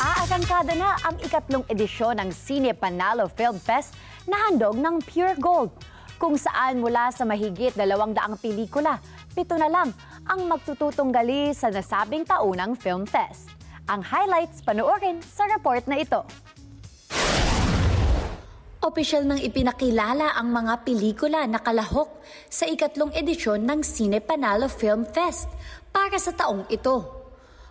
Aarangkada na ang ikatlong edisyon ng Cine Panalo Film Fest na handog ng Pure Gold, kung saan mula sa mahigit 200 pelikula, 7 na lang ang magtututunggali sa nasabing taunang Film Fest. Ang highlights panoorin sa report na ito. Opisyal nang ipinakilala ang mga pelikula na kalahok sa ikatlong edisyon ng Cine Panalo Film Fest para sa taong ito.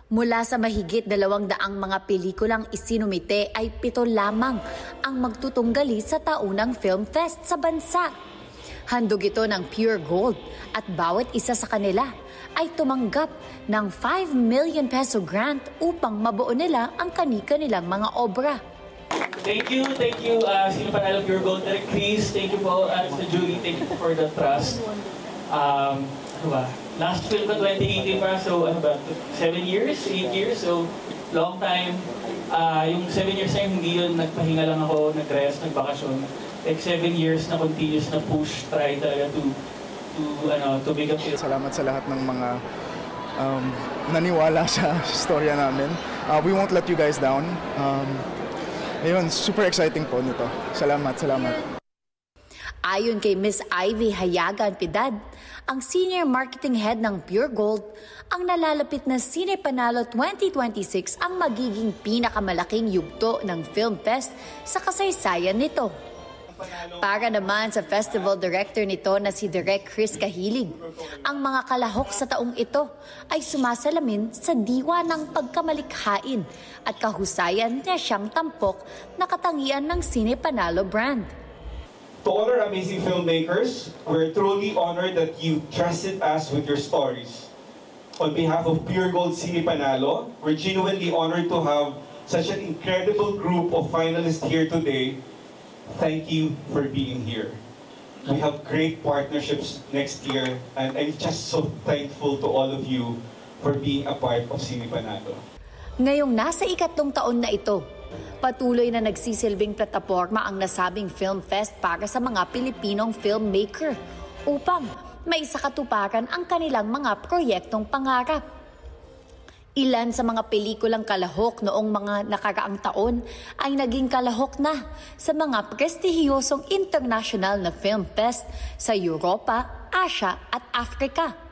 Mula sa mahigit 200 mga pelikulang isinumite ay 7 lamang ang magtutunggali sa taunang Film Fest sa bansa. Handog ito ng Pure Gold at bawat isa sa kanila ay tumanggap ng 5 million peso grant upang mabuo nila ang kani-kanilang mga obra. Thank you, Cine Panalo Pure Gold, Direct Chris, thank you po sa jury, thank you for the trust. Last film ko 2018 pa, so 7 years, 8 years, so long time. Yung 7 years na hindi yun, nagpahinga lang ako, nag-rest, nagbakasyon. Like 7 years na continuous na push, try talaga to make up. Salamat sa lahat ng mga naniwala sa storya namin. We won't let you guys down. Ayun, super exciting po nito. Salamat. Ayon kay Miss Ivy Hayagan Pidad, ang Senior Marketing Head ng Pure Gold, ang nalalapit na Cine Panalo 2026 ang magiging pinakamalaking yugto ng Film Fest sa kasaysayan nito. Para naman sa festival director nito na si Direk Chris Kahilig, ang mga kalahok sa taong ito ay sumasalamin sa diwa ng pagkamalikhain at kahusayan na siyang tampok na katangian ng Cine Panalo brand. To all our amazing filmmakers, we're truly honored that you trusted us with your stories. On behalf of Pure Gold Cine Panalo, we're genuinely honored to have such an incredible group of finalists here today. Thank you for being here. We have great partnerships next year, and I'm just so thankful to all of you for being a part of Cine Panalo. Ngayong nasa ikatlong taon na ito, patuloy na nagsisilbing plataporma ang nasabing Film Fest para sa mga Pilipinong filmmaker upang maisakatuparan ang kanilang mga proyektong pangarap. Ilan sa mga pelikulang kalahok noong mga nakaraang taon ay naging kalahok na sa mga prestihiyosong international na film fest sa Europa, Asia at Africa.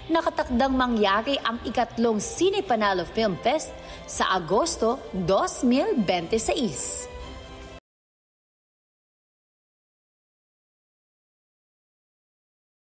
Nakatakdang mangyari ang ikatlong Cine Panalo Film Fest sa Agosto 2026.